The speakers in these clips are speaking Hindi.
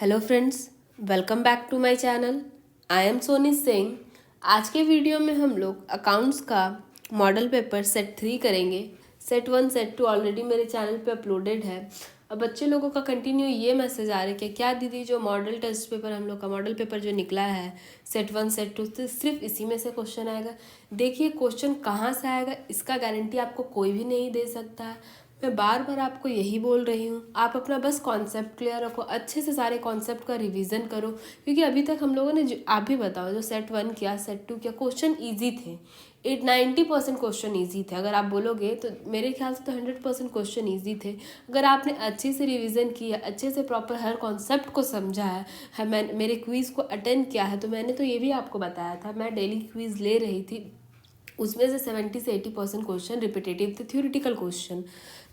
Hello friends, welcome back to my channel. I am Soni Singh. आज के वीडियो में हम लोग अकाउंट्स का मॉडल पेपर सेट 3 करेंगे। सेट 1 सेट 2 ऑलरेडी मेरे चैनल पे अपलोडेड है। अब बच्चे लोगों का कंटिन्यू ये मैसेज आ रहा है कि क्या दीदी जो मॉडल टेस्ट पेपर हम लोग का मॉडल पेपर जो निकला है सेट 1 सेट 2 तो सिर्फ इसी में से क्वेश्चन आएगा। देखिए क्वेश्चन कहाँ से आएगा इसका गारंटी आपको कोई भी नहीं दे सकता है। मैं बार बार आपको यही बोल रही हूँ, आप अपना बस कॉन्सेप्ट क्लियर रखो, अच्छे से सारे कॉन्सेप्ट का रिवीजन करो, क्योंकि अभी तक हम लोगों ने आप भी बताओ जो सेट 1 किया सेट 2 किया क्वेश्चन ईजी थे। 90% क्वेश्चन ईजी थे। अगर आप बोलोगे तो मेरे ख्याल से तो 100% क्वेश्चन ईजी थे। अगर आपने अच्छे से रिवीजन किया, अच्छे से प्रॉपर हर कॉन्सेप्ट को समझा है मैं मेरे क्विज़ को अटेंड किया है, तो मैंने तो ये भी आपको बताया था, मैं डेली क्विज़ ले रही थी, उसमें से 70 से 80% क्वेश्चन रिपीटेटिव थे, थ्योरेटिकल क्वेश्चन।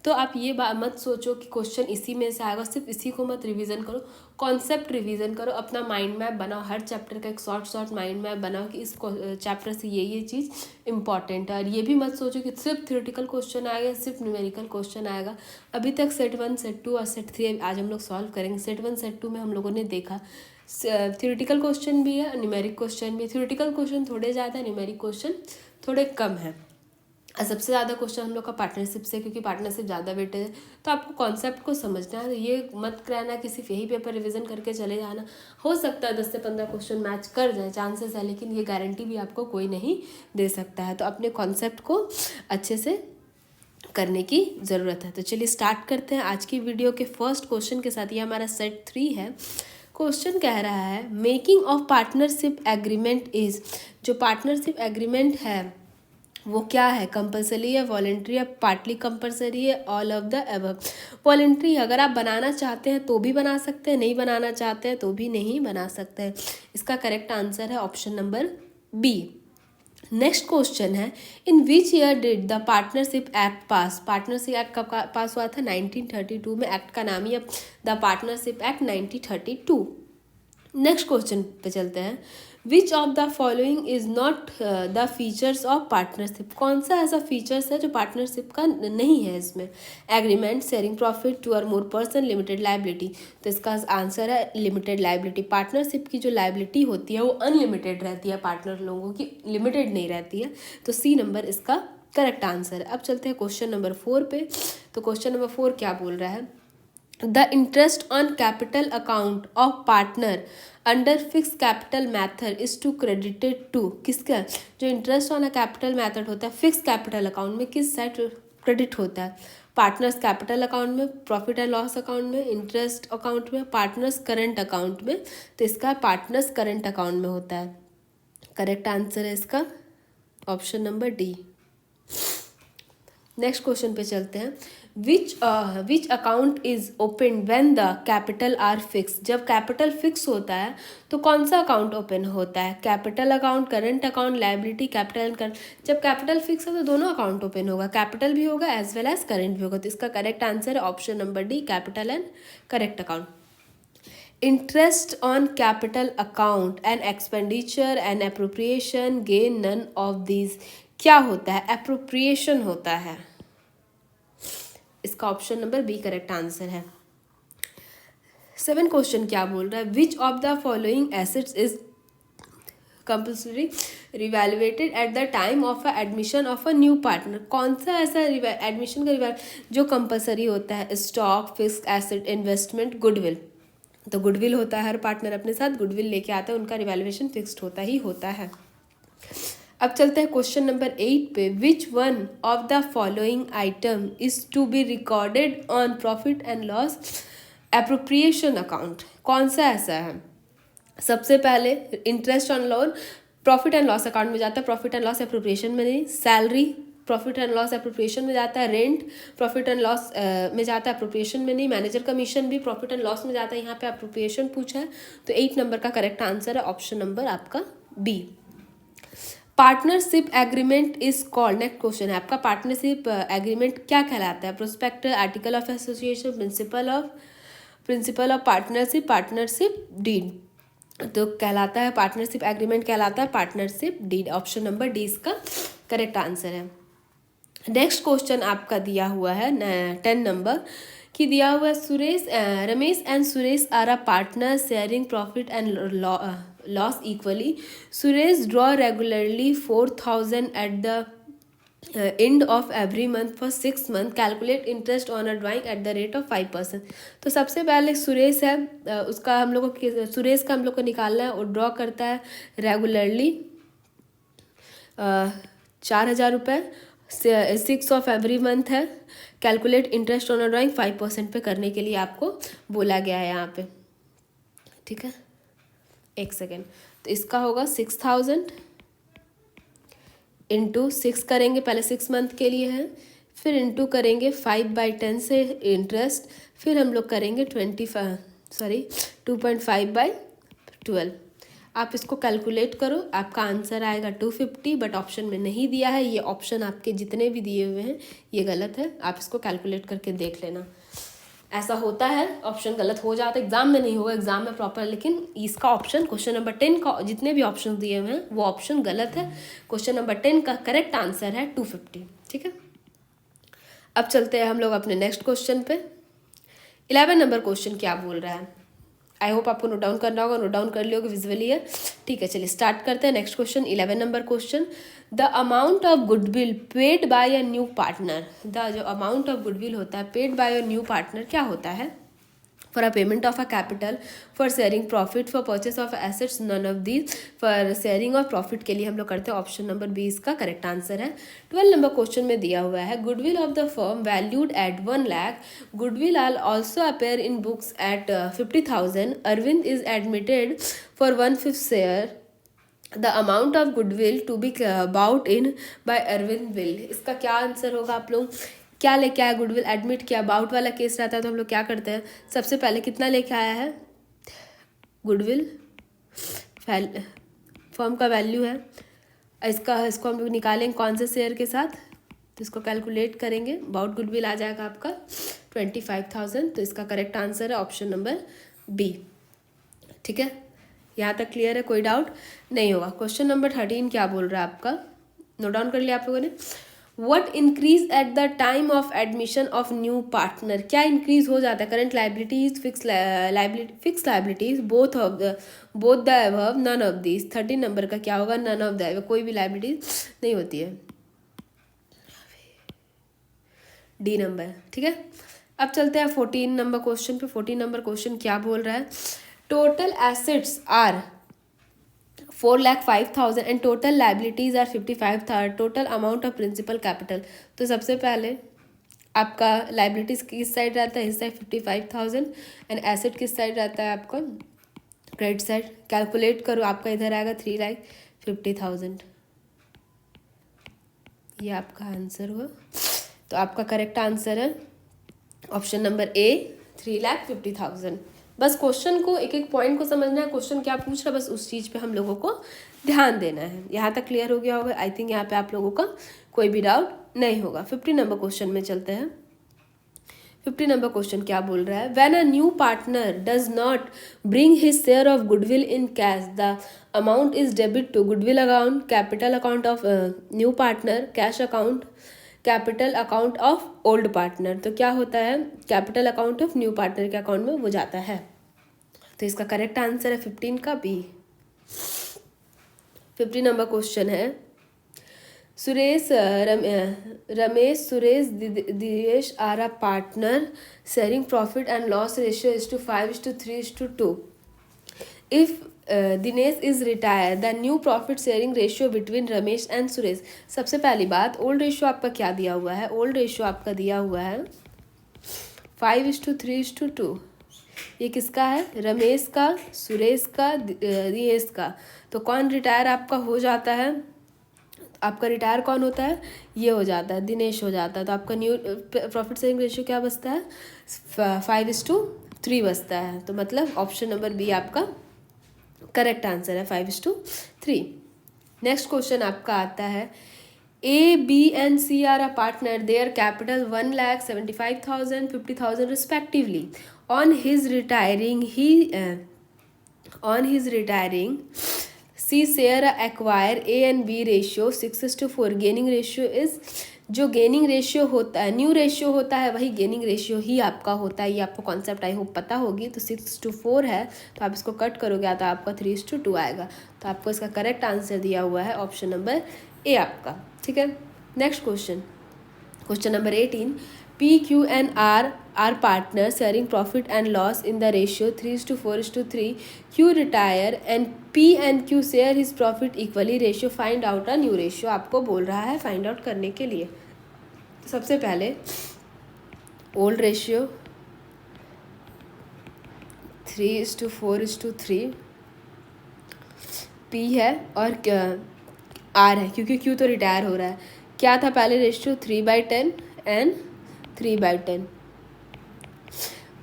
तो आप ये मत सोचो कि क्वेश्चन इसी में से आएगा, सिर्फ इसी को मत रिवीजन करो, कॉन्सेप्ट रिवीजन करो, अपना माइंड मैप बनाओ, हर चैप्टर का एक शॉर्ट माइंड मैप बनाओ कि इस चैप्टर से ये चीज़ इंपॉर्टेंट है। और ये भी मत सोचो कि सिर्फ थ्योरेटिकल क्वेश्चन आएगा, सिर्फ न्यूमेरिकल क्वेश्चन आएगा। अभी तक सेट 1 सेट 2 और सेट 3 आज हम लोग सॉल्व करेंगे। सेट 1 सेट 2 में हम लोगों ने देखा थ्योरेटिकल क्वेश्चन भी है, न्यूमेरिक क्वेश्चन भी है। थ्योरेटिकल क्वेश्चन थोड़े ज़्यादा, न्यूमेरिक क्वेश्चन थोड़े कम है। सबसे ज़्यादा क्वेश्चन हम लोग का पार्टनरशिप से, क्योंकि पार्टनरशिप ज़्यादा वेटेज है। तो आपको कॉन्सेप्ट को समझना है, ये मत रहना कि सिर्फ यही पेपर रिवीजन करके चले जाना। हो सकता है 10 से 15 क्वेश्चन मैच कर जाए, चांसेस है, लेकिन ये गारंटी भी आपको कोई नहीं दे सकता है। तो अपने कॉन्सेप्ट को अच्छे से करने की ज़रूरत है। तो चलिए स्टार्ट करते हैं आज की वीडियो के फर्स्ट क्वेश्चन के साथ। ये हमारा सेट 3 है। क्वेश्चन कह रहा है making of partnership agreement is, जो पार्टनरशिप एग्रीमेंट है वो क्या है, कंपलसरी है, वॉलेंट्री है, पार्टली कंपलसरी है, all of the above. Voluntary अगर आप बनाना चाहते हैं तो भी बना सकते हैं, नहीं बनाना चाहते हैं तो भी नहीं बना सकते हैं। इसका करेक्ट आंसर है option number B. Next question है in which year did the partnership act pass. Partnership act कब पास हुआ था? 1932 में। एक्ट का नाम ही है the partnership act 1932। Next question पे चलते हैं। विच of the following is not the features of partnership. कौन सा ऐसा फीचर्स है जो पार्टनरशिप का नहीं है इसमें? एग्रीमेंट, शेयरिंग प्रॉफिट, 2 और मोर पर्सन, लिमिटेड लाइबिलिटी। तो इसका आंसर है लिमिटेड लाइबिलिटी। पार्टनरशिप की जो लाइबिलिटी होती है वो अनलिमिटेड रहती है, पार्टनर लोगों की लिमिटेड नहीं रहती है। तो सी नंबर इसका करेक्ट आंसर है। अब चलते हैं क्वेश्चन नंबर 4 पे। तो क्वेश्चन नंबर 4 क्या बोल रहा है? The interest on capital account of partner under fix capital method is to credited to. किसका? जो interest on a capital method होता है फिक्स कैपिटल अकाउंट में, किस साइड क्रेडिट होता है? पार्टनर्स कैपिटल अकाउंट में, प्रॉफिट एंड लॉस अकाउंट में, इंटरेस्ट अकाउंट में, पार्टनर्स करंट अकाउंट में। तो इसका पार्टनर्स करंट अकाउंट में होता है। करेक्ट आंसर है इसका option number D. Next question पे चलते हैं। Which account is open when the capital R fix. जब कैपिटल फिक्स होता है तो कौन सा अकाउंट ओपन होता है? Capital account, current account, liability, capital and current. जब कैपिटल फिक्स है तो दोनों अकाउंट ओपन होगा, कैपिटल भी होगा एज वेल एज करंट भी होगा। तो इसका करेक्ट आंसर है option number D, capital and correct account. Interest on capital account and expenditure and appropriation gain none of these. क्या होता है? अप्रोप्रिएशन होता है। इसका option number B correct answer है। 7 क्वेश्चन क्या बोल रहा है? Which of the following assets is compulsory revaluated at the time of admission of a new partner. कौन सा ऐसा एडमिशन का जो कंपल्सरी होता है? Stock, fixed asset, investment, goodwill. तो गुडविल होता है, हर पार्टनर अपने साथ गुडविल लेके आता है, उनका रिवैल्यूएशन फिक्स्ड होता ही होता है। अब चलते हैं क्वेश्चन नंबर 8 पे। Which one of the following item is to be recorded on profit and loss appropriation account. कौन सा ऐसा है? सबसे पहले interest on loan profit and loss account में जाता है, प्रॉफिट एंड लॉस एप्रोप्रिएशन में नहीं। Salary profit and loss appropriation में जाता है। रेंट प्रॉफिट एंड लॉस में जाता है, एप्रोप्रिएशन में नहीं। मैनेजर कमीशन भी प्रॉफिट एंड लॉस में जाता है, यहाँ पे एप्रोप्रिएशन पूछा है। तो 8 नंबर का करेक्ट आंसर है ऑप्शन नंबर आपका B. Partnership agreement is called. Next question है आपका, पार्टनरशिप एग्रीमेंट क्या कहलाता है? Prospector, article of association, principle of partnership, partnership deed. तो कहलाता है पार्टनरशिप एग्रीमेंट, कहलाता है partnership deed. Option number D इसका करेक्ट आंसर है। नेक्स्ट क्वेश्चन आपका दिया हुआ है 10 नंबर कि दिया हुआ है Suresh Ramesh and Suresh are a partner sharing profit and loss equally. Suresh draw regularly 4,000 at the end of every month for 6 months. Calculate interest on a drawing at the rate of 5%. तो सबसे पहले सुरेश है, उसका हम लोग को सुरेश का हम लोग को निकालना है. और ड्रॉ करता है रेगुलरली 4,000 रुपये. 6 of every month है. Calculate interest on a drawing 5% पे करने के लिए आपको बोला गया है यहाँ पे. ठीक है, एक सेकेंड. तो इसका होगा 6,000 इंटू 6 करेंगे, पहले 6 मंथ के लिए है, फिर इंटू करेंगे 5/10 से इंटरेस्ट, फिर हम लोग करेंगे 2.5/12. आप इसको कैलकुलेट करो, आपका आंसर आएगा 250. बट ऑप्शन में नहीं दिया है, ये ऑप्शन आपके जितने भी दिए हुए हैं ये गलत है. आप इसको कैलकुलेट करके देख लेना. ऐसा होता है, ऑप्शन गलत हो जाता है. एग्जाम में नहीं होगा, एग्जाम में प्रॉपर. लेकिन इसका ऑप्शन क्वेश्चन नंबर 10 का जितने भी ऑप्शन दिए हुए हैं वो ऑप्शन गलत है. क्वेश्चन नंबर 10 का करेक्ट आंसर है 250. ठीक है, अब चलते हैं हम लोग अपने नेक्स्ट क्वेश्चन पे. 11 नंबर क्वेश्चन क्या बोल रहा है. आई होप आपको नोट डाउन करना होगा, नोट डाउन कर लियोगे विजुअली है. ठीक है, चलिए स्टार्ट करते हैं. Next question 11 number question. The amount of goodwill paid by a new partner. The जो अमाउंट ऑफ गुडविल होता है paid by a new partner क्या होता है. For a payment of a capital, for sharing profit, for purchase of assets, none of these. For sharing of profit के लिए हम लोग करते हैं ऑप्शन नंबर 20 का करेक्ट आंसर है. 12 नंबर क्वेश्चन में दिया हुआ है goodwill of the firm valued at 1 lakh. Goodwill all also appear in books at 50,000. Arvind is admitted for 1/5 share. The amount of goodwill to be brought in by Arvind will. इसका क्या आंसर होगा. आप लोग क्या लेके आया, गुडविल एडमिट किया. बाउट वाला केस रहता है तो हम लोग क्या करते हैं, सबसे पहले कितना लेके आया है गुडविल, फर्म का वैल्यू है. इसको हम लोग निकालेंगे कौन से शेयर के साथ, तो इसको कैलकुलेट करेंगे. बाउट गुडविल आ जाएगा आपका 25,000. तो इसका करेक्ट आंसर है ऑप्शन नंबर बी. ठीक है, यहाँ तक क्लियर है, कोई डाउट नहीं होगा. क्वेश्चन नंबर 13 क्या बोल रहा है आपका, नोट डाउन कर लिया आप लोगों ने. What increase at the time of admission of new partner. क्या इंक्रीज हो जाता है. Current liabilities, fix liabilities, both the above, none of these. 13 number का क्या होगा, नन ऑफ द अबव. कोई भी लाइबिलिटीज नहीं होती है. D number. ठीक है, अब चलते हैं 14 नंबर क्वेश्चन पे. 14 नंबर क्वेश्चन क्या बोल रहा है. Total assets are 4,05,000 and total liabilities are 55,000. Total amount of principal capital. तो सबसे पहले आपका लाइबिलिटीज किस साइड रहता है, इस साइड 55,000. एंड एसेट किस साइड रहता है आपका, क्रेडिट साइड. कैलकुलेट करो, आपका इधर आएगा 3,50,000. ये आपका आंसर हुआ. तो आपका करेक्ट आंसर है ऑप्शन नंबर ए 3,50,000. बस क्वेश्चन को एक एक पॉइंट को समझना है, क्वेश्चन क्या पूछ रहा है, बस उस चीज़ पे हम लोगों को ध्यान देना है. यहाँ तक क्लियर हो गया होगा. आई थिंक यहाँ पे आप लोगों का कोई भी डाउट नहीं होगा. 50 नंबर क्वेश्चन में चलते हैं. 50 नंबर क्वेश्चन क्या बोल रहा है. When a new partner does not bring his share of goodwill in cash, the amount is debit to goodwill account, capital account of new partner, cash account, capital account of old partner. तो क्या होता है, capital account of new partner के अकाउंट में वो जाता है. तो इसका करेक्ट आंसर है 15 का बी. 50 नंबर क्वेश्चन है. Ramesh Suresh Dinesh are a partner sharing profit and loss ratio is to 5:3:2. If Dinesh is retire the new profit sharing ratio between Ramesh and Suresh. सबसे पहली बात, ओल्ड रेशियो आपका क्या दिया हुआ है. ओल्ड रेशियो आपका दिया हुआ है 5:3:2. ये किसका है, रमेश का, सुरेश का, दिनेश का. तो कौन रिटायर आपका हो जाता है, आपका रिटायर कौन होता है, ये हो जाता है, दिनेश हो जाता है. तो आपका न्यू प्रॉफिट शेयरिंग रेशियो क्या बचता है, 5:3 बचता है. तो मतलब ऑप्शन नंबर बी आपका करेक्ट आंसर है 5:3. नेक्स्ट क्वेश्चन आपका आता है. A, B and C are a partner. Their capital 1,75,000, 50,000 respectively. On his retiring, C share acquire A and B ratio 6:4. Gaining ratio is जो गेनिंग रेशियो होता है, न्यू रेशियो होता है, वही गेनिंग रेशियो ही आपका होता है। ये आपको कॉन्सेप्ट आई होप पता होगी। तो 6:4 है, तो आप इसको कट करोगे तो आपका 3:2 आएगा। तो आपको इसका करेक्ट आंसर दिया हुआ है ऑप्शन नंबर ए आपका। ठीक है, next question number 18, P, Q and R are partners sharing profit and loss in the ratio 3:4:3. Q retire and P and Q share his profit equally. Ratio find out a new ratio आपको बोल रहा है फाइंड आउट करने के लिए। तो सबसे पहले ओल्ड रेशियो 3:4:3 P है और R है, क्योंकि Q तो रिटायर हो रहा है। क्या था पहले रेशियो? 3/10 एंड 3/10।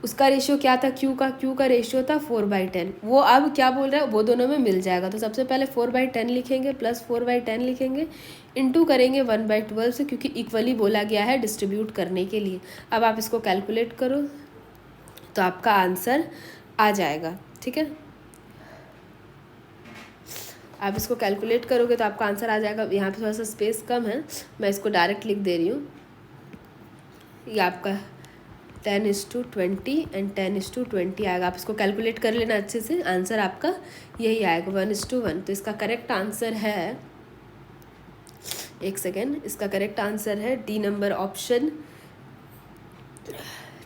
उसका रेशियो क्या था? क्यू का रेशियो था 4/10। वो अब क्या बोल रहा है? वो दोनों में मिल जाएगा। तो सबसे पहले 4/10 लिखेंगे प्लस 4/10 लिखेंगे, इंटू करेंगे 1/12 से, क्योंकि इक्वली बोला गया है डिस्ट्रीब्यूट करने के लिए। अब आप इसको कैलकुलेट करो तो आपका आंसर आ जाएगा। ठीक है, आप इसको कैलकुलेट करोगे तो आपका आंसर आ जाएगा। यहाँ पे थोड़ा सा स्पेस कम है, मैं इसको डायरेक्ट लिख दे रही हूँ। ये आपका 10:20 एंड 10:20 आएगा। आप इसको कैलकुलेट कर लेना अच्छे से, आंसर आपका यही आएगा 1:1। तो इसका करेक्ट आंसर है, एक सेकेंड, इसका करेक्ट आंसर है डी नंबर ऑप्शन।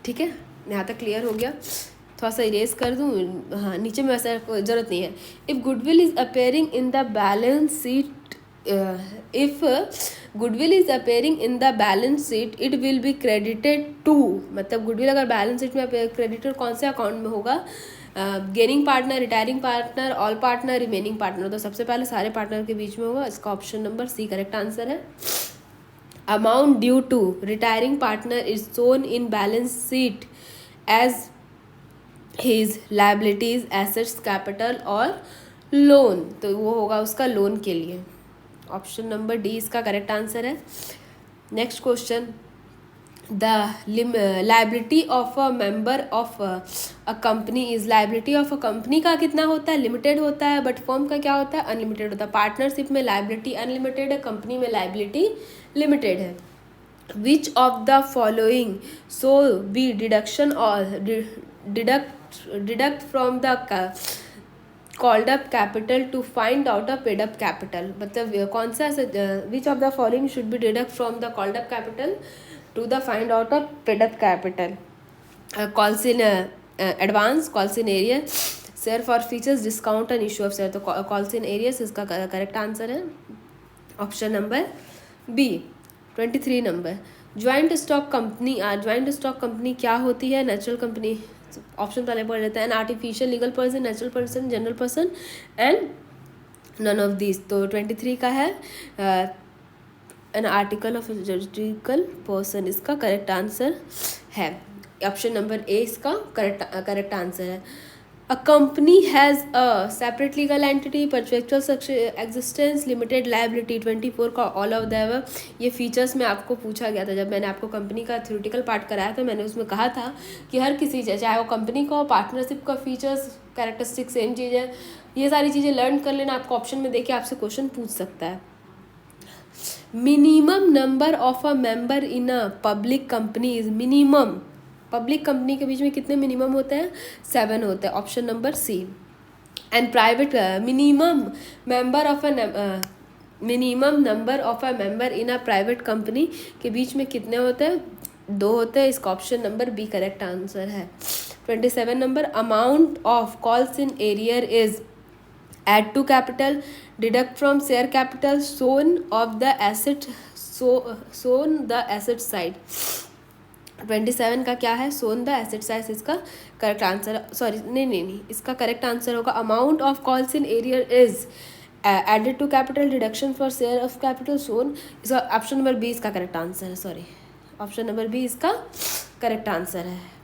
ठीक है, यहाँ तक क्लियर हो गया। थोड़ा सा इरेज कर दूँ, हाँ नीचे में ऐसा ज़रूरत नहीं है। If goodwill is appearing in the balance sheet, if goodwill is appearing in the balance sheet it will be credited to, मतलब गुडविल अगर बैलेंस शीट में क्रेडिटेड कौन से अकाउंट में होगा? Gaining partner, retiring partner, all partner, remaining partner. तो सबसे पहले सारे पार्टनर के बीच में होगा। इसका option number C correct answer है। Amount due to retiring partner is shown in balance sheet as his liabilities, assets, capital और लोन। तो वो होगा उसका लोन के लिए। ऑप्शन नंबर डी इसका करेक्ट आंसर है। Next question, the liability of a member of a company is, liability of a company का कितना होता है? लिमिटेड होता है, बट फर्म का क्या होता है? अनलिमिटेड होता है। पार्टनरशिप में लायबिलिटी अनलिमिटेड है, कंपनी में लायबिलिटी लिमिटेड है। Which of the following so be deduction और deduct from the called up capital to find out a paid up capital. मतलब कौन सा, which of the following should be deduct from the called up capital to the find out a paid up capital? Calls in advance, calls in arrear, share forfeiture, discount and issue of share. तो कॉल्स इन एरियर्स इसका करेक्ट आंसर है option number B. 23 number, joint stock company. Joint stock company क्या होती है? Natural company. ऑप्शन पहले पढ़ लेते हैं, an artificial legal person, natural person, general person and none of this. तो 23 का है an article of juridical person, इसका करेक्ट आंसर है। ऑप्शन नंबर ए इसका करेक्ट आंसर है। A company has a separate legal entity, perpetual existence, limited liability. 24 का ऑल ऑफ द अबव। ये फीचर्स में आपको पूछा गया था जब मैंने आपको कंपनी का थ्योरेटिकल पार्ट कराया था। मैंने उसमें कहा था कि हर किसी चीज़, चाहे वो कंपनी का हो, पार्टनरशिप का फीचर्स, कैरेक्टरिस्टिक सेम चीज़ है, ये सारी चीज़ें लर्न कर लेना। आपको ऑप्शन में देखिए आपसे क्वेश्चन पूछ सकता है। Minimum number of a member in a public company is, minimum public company के बीच में कितने मिनिमम होते हैं? 7 होते हैं। Option number C. And private minimum member of a minimum number of a member in a private company के बीच में कितने होते हैं? 2 होते हैं। इसका option number B correct answer है। 27 number, amount of calls in arrear is add to capital, deduct from share capital, shown the asset side। 27 का क्या है? shown the asset side इसका करेक्ट आंसर, सॉरी नहीं, इसका करेक्ट आंसर होगा amount of calls in arrear is added to capital, deduction for share of capital, shown। इसका ऑप्शन नंबर बी इसका करेक्ट आंसर है। सॉरी, ऑप्शन नंबर बी इसका करेक्ट आंसर है।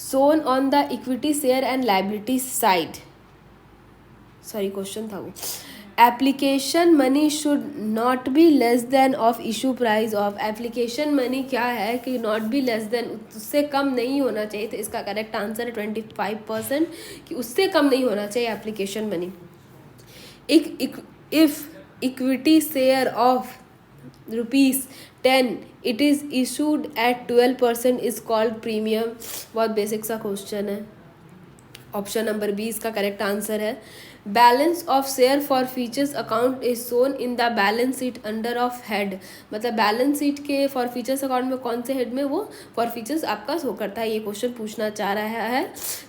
shown on the equity share and liability side, sorry question था वो। Application money should not be less than of issue price of, application money क्या है कि नॉट बी लेस देन, उससे कम नहीं होना चाहिए। तो इसका करेक्ट आंसर है 25%, कि उससे कम नहीं होना चाहिए application money. If equity share of ₹10 it is issued at 12% is called premium. बहुत बेसिक सा क्वेश्चन है। ऑप्शन नंबर बी इसका करेक्ट आंसर है। Balance of share forfeiture account is shown in the balance sheet under of head, मतलब बैलेंस शीट के फॉर फीचर्स अकाउंट में कौन से हेड में वो फॉर फीचर्स आपका शो करता है, ये क्वेश्चन पूछना चाह रहा है।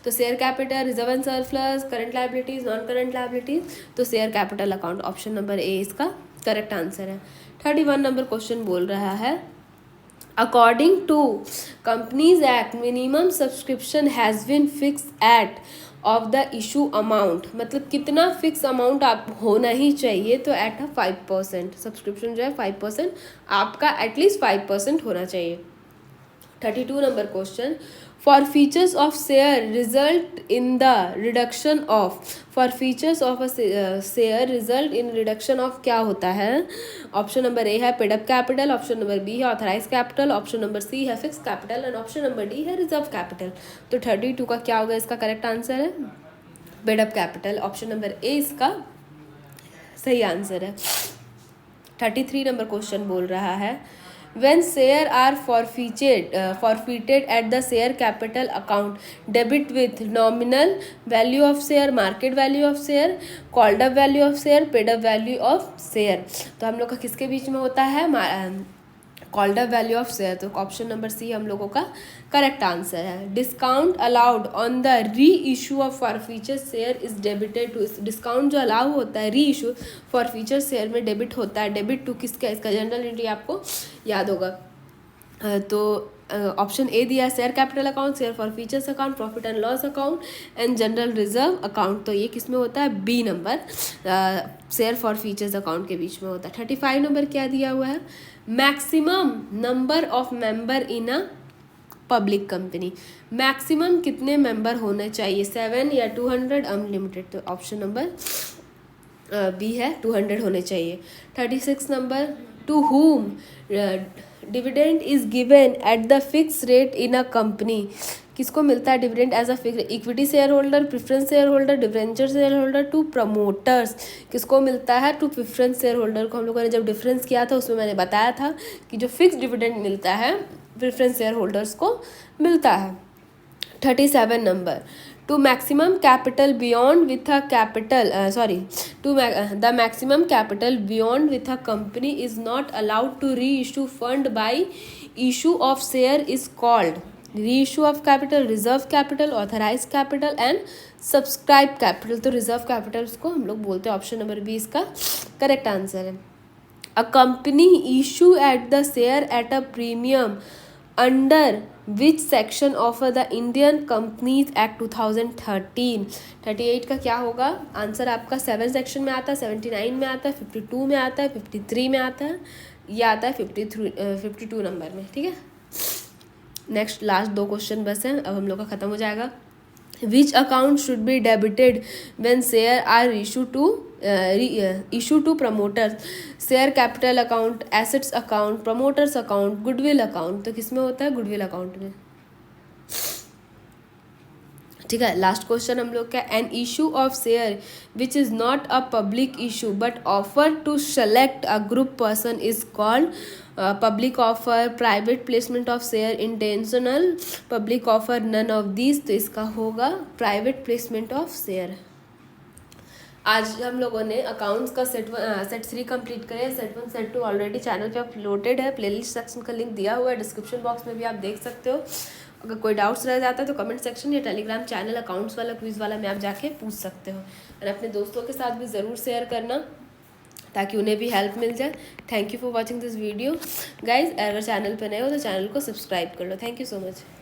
तो share capital, reserve and surplus, current liabilities, non current liabilities, तो share capital account option number A इसका करेक्ट आंसर है। 31 नंबर क्वेश्चन बोल रहा है According to Companies Act, minimum subscription has been fixed at of the issue amount, मतलब कितना फिक्स अमाउंट आप होना ही चाहिए, तो एट 5%, सब्सक्रिप्शन जो है 5% आपका एटलीस्ट 5% होना चाहिए। 32 number question, forfeiture of share result in the reduction of, forfeiture of a share result in reduction of क्या होता है? ऑप्शन नंबर ए है paid up capital, option number B है authorise capital, option number C है fix capital and option number D है रिजर्व कैपिटल। तो 32 का क्या होगा? इसका करेक्ट आंसर है paid up capital, option number A इसका सही आंसर है। 33 नंबर क्वेश्चन बोल रहा है when share are forfeited at the share capital account, debit with nominal value of share, market value of share, called up value of share, paid up value of share, तो हम लोग का किसके बीच में होता है? Called up value of share, तो ऑप्शन नंबर सी हम लोगों का करेक्ट आंसर है। Discount allowed on the reissue of forfeiture share is debited to, discount जो अलाउ होता है reissue forfeiture share में डेबिट होता है, डेबिट टू किसका? इसका जनरल एंट्री आपको याद होगा। तो ऑप्शन ए दिया है share capital account, share forfeiture account, profit and loss account and general reserve account, तो ये किस में होता है? B number share forfeiture account के बीच में होता है। 35 नंबर क्या दिया हुआ है? Maximum number of member in a public company, maximum कितने मेंबर होने चाहिए? 7 या 200 अनलिमिटेड, तो ऑप्शन नंबर बी है 200 होने चाहिए। 36 number, to whom dividend is given at the fix rate in a company, किसको मिलता है dividend as a fix? Equity share holder, preference share holder, differential share holder, to promoters, किसको मिलता है? टू प्रेफरेंस शेयर होल्डर को। हम लोगों ने जब डिफरेंस किया था उसमें मैंने बताया था कि जो फिक्स डिविडेंड मिलता है प्रेफरेंस शेयर होल्डर्स को मिलता है। 37 number, to maximum capital beyond with a capital the maximum capital beyond with a company is not allowed to reissue fund by issue of share is called reissue of capital, reserve capital, authorized capital and subscribed capital, तो reserve capital को हम लोग बोलते हैं, ऑप्शन नंबर बी इसका करेक्ट आंसर है। A company issue at the share at a premium under which section of the Indian Companies Act 2013? 38 का क्या होगा? आंसर आपका 7 सेक्शन में आता है, 79 में आता है, 52 में आता है, 53 में आता है, ये आता है 52 नंबर में। ठीक है, नेक्स्ट लास्ट 2 क्वेश्चन बस हैं, अब हम लोग का ख़त्म हो जाएगा। Which account should be debited when share are issued to promoters? Share capital account, assets account, promoters account, goodwill account, तो किस में होता है? गुडविल अकाउंट में। ठीक है, लास्ट क्वेश्चन हम लोग का, an issue of share which is not a public issue but offer to select a group person is called public offer, private placement of share, intentional public offer, none of these, तो इसका होगा प्राइवेट प्लेसमेंट ऑफ शेयर। आज हम लोगों ने अकाउंट्स का सेट 3 कंप्लीट करे। सेट 1 सेट 2 ऑलरेडी चैनल पे अपलोडेड है, प्लेलिस्ट सेक्शन का लिंक दिया हुआ है, डिस्क्रिप्शन बॉक्स में भी आप देख सकते हो। अगर कोई डाउट्स रह जाता है तो कमेंट सेक्शन या टेलीग्राम चैनल अकाउंट्स वाला क्विज वाला में आप जाके पूछ सकते हो, और अपने दोस्तों के साथ भी ज़रूर शेयर करना ताकि उन्हें भी हेल्प मिल जाए। Thank you for watching this video guys. अगर चैनल पर नए हो तो चैनल को सब्सक्राइब कर लो। Thank you so much.